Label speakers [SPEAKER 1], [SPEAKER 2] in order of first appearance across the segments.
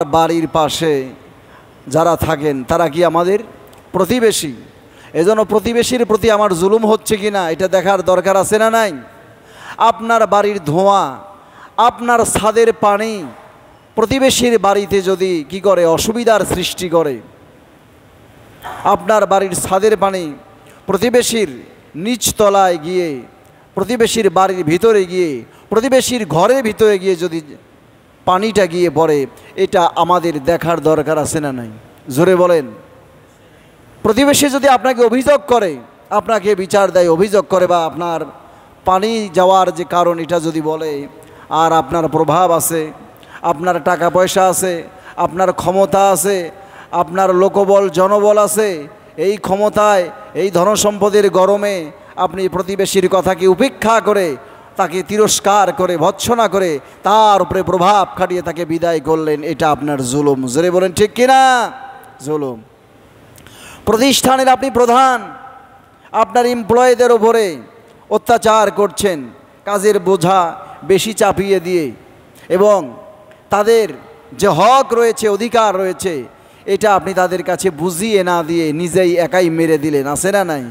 [SPEAKER 1] বাড়ির পাশে যারা থাকেন তারা কি আমাদের প্রতিবেশী? এজন্য প্রতিবেশীর প্রতি আমার জুলুম হচ্ছে কি না এটা দেখার দরকার আছে না নাই? আপনার বাড়ির ধোঁয়া, আপনার ছাদের পানি প্রতিবেশীর বাড়িতে যদি কি করে অসুবিধার সৃষ্টি করে, আপনার বাড়ির ছাদের পানি প্রতিবেশীর নিচতলায় গিয়ে, প্রতিবেশীর বাড়ির ভিতরে গিয়ে, প্রতিবেশীর ঘরের ভিতরে গিয়ে যদি পানিটা গিয়ে পড়ে, এটা আমাদের দেখার দরকার আছে না নাই? জোরে বলেন। প্রতিবেশী যদি আপনাকে অভিযোগ করে, আপনাকে বিচার দেয়, অভিযোগ করে, বা আপনার পানি যাওয়ার যে কারণ এটা যদি বলে, আর আপনার প্রভাব আছে, আপনার টাকা পয়সা আছে, আপনার ক্ষমতা আছে, আপনার লোকবল জনবল আছে, এই ক্ষমতায় এই ধনসম্পদের গরমে আপনি প্রতিবেশীর কথাকে উপেক্ষা করে, তাকে তিরস্কার করে, ভৎসনা করে, তার উপরে প্রভাব খাটিয়ে তাকে বিদায় করলেন, এটা আপনার জুলুম। জোরে বলেন ঠিক কিনা? জুলুম। প্রতিষ্ঠানের আপনি প্রধান, আপনার এমপ্লয়ীদের ওপরে অত্যাচার করছেন, কাজের বোঝা বেশি চাপিয়ে দিয়ে, এবং তাদের যে হক রয়েছে, অধিকার রয়েছে, এটা আপনি তাদের কাছে বুঝিয়ে না দিয়ে নিজেই একাই মেরে দিলেন। আছে না নাই?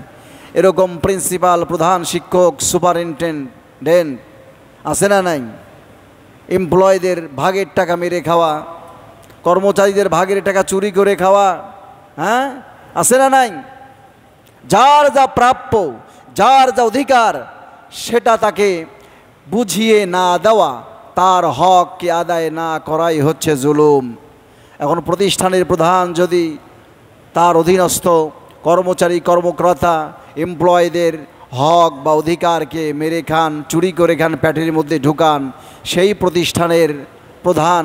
[SPEAKER 1] এরকম প্রিন্সিপাল, প্রধান শিক্ষক, সুপারিনটেন্ডেন্ট আছে না নাই? এমপ্লয়ীদের ভাগের টাকা মেরে খাওয়া, কর্মচারীদের ভাগের টাকা চুরি করে খাওয়া, হ্যাঁ, আছে না নাই? যার যা প্রাপ্য, যার যা অধিকার, সেটা তাকে বুঝিয়ে না দেওয়া, তার হককে আদায় না করাই হচ্ছে জুলুম। এখন প্রতিষ্ঠানের প্রধান যদি তার অধীনস্থ কর্মচারী, কর্মকর্তা, এমপ্লয়ীদের হক বা অধিকারকে মেরে খান, চুরি করে খান, প্যাটের মধ্যে ঢুকান, সেই প্রতিষ্ঠানের প্রধান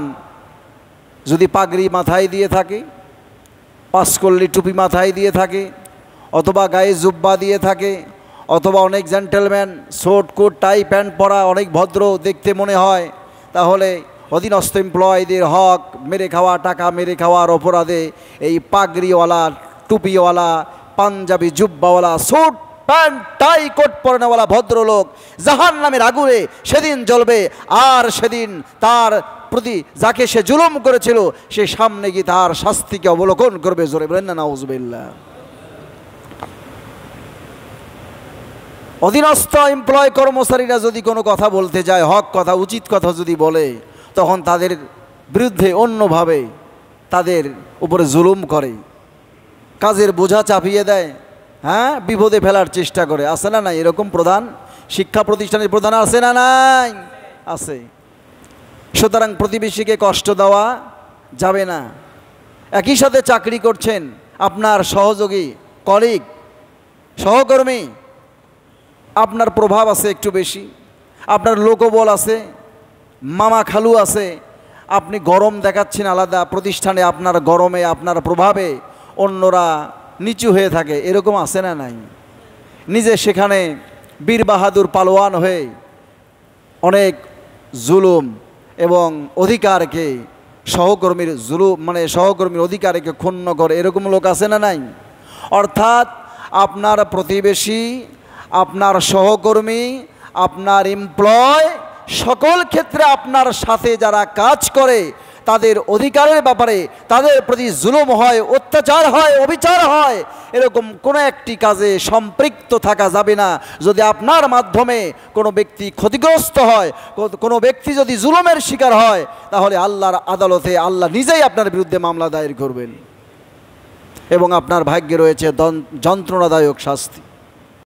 [SPEAKER 1] যদি পাগড়ি মাথায় দিয়ে থাকে, পাঁচকল্লি টুপি মাথায় দিয়ে থাকে, অথবা গায়ে জুব্বা দিয়ে থাকে, অথবা অনেক gentleman short coat tie pant পরা, অনেক ভদ্র দেখতে মনে হয়, তাহলে অধীনস্থ এমপ্লয়ীদের হক মেরে খাওয়া, টাকা মেরে খাওয়ার অপরাধে এই পাগড়িওয়ালা, টুপিওয়ালা, পাঞ্জাবি জুব্বাওয়ালা, স্যুট প্যান্ট টাই কোট পরানোওয়ালা ভদ্রলোক জাহান্নামের আগুনে সেদিন জ্বলবে। আর সেদিন তার প্রতি যাকে সে জুলুম করেছিল, সে সামনে গিয়ে তার শাস্তিকে অবলোকন করবে। জোরে বলেন না নাউজুবিল্লাহ। অধীনস্থ এমপ্লয় কর্মচারীরা যদি কোনো কথা বলতে যায়, হক কথা, উচিত কথা যদি বলে, তখন তাদের বিরুদ্ধে অন্যভাবে তাদের উপরে জুলুম করে, কাজের বোঝা চাপিয়ে দেয়, হ্যাঁ, বিপদে ফেলার চেষ্টা করে। আছে না নাই? এরকম প্রধান, শিক্ষা প্রতিষ্ঠানের প্রধান আছে না নাই? আছে। সুতরাং প্রতিবেশীকে কষ্ট দেওয়া যাবে না। একই সাথে চাকরি করছেন, আপনার সহযোগী, কলিগ, সহকর্মী, আপনার প্রভাব আছে একটু বেশি, আপনার লোকবল আছে, মামা খালু আছে, আপনি গরম দেখাচ্ছেন আলাদা, প্রতিষ্ঠানে আপনার গরমে, আপনার প্রভাবে অন্যরা নিচু হয়ে থাকে। এরকম আছে না নাই? নিজে সেখানে বীর বাহাদুর পালোয়ান হয়ে অনেক জুলুম এবং অধিকারকে, সহকর্মীর জুলুম মানে সহকর্মীর অধিকারকে ক্ষুণ্ণ করে, এরকম লোক আছে না নাই? অর্থাৎ আপনার প্রতিবেশী, আপনার সহকর্মী, আপনার এমপ্লয়, সকল ক্ষেত্রে আপনার সাথে যারা কাজ করে, তাদের অধিকারের ব্যাপারে তাদের প্রতি জুলুম হয়, অত্যাচার হয়, অবিচার হয়, এরকম কোনো একটি কাজে সম্পৃক্ত থাকা যাবে না। যদি আপনার মাধ্যমে কোনো ব্যক্তি ক্ষতিগ্রস্ত হয়, কোনো ব্যক্তি যদি জুলুমের শিকার হয়, তাহলে আল্লাহর আদালতে আল্লাহ নিজেই আপনার বিরুদ্ধে মামলা দায়ের করবেন, এবং আপনার ভাগ্যে রয়েছে যন্ত্রণাদায়ক শাস্তি।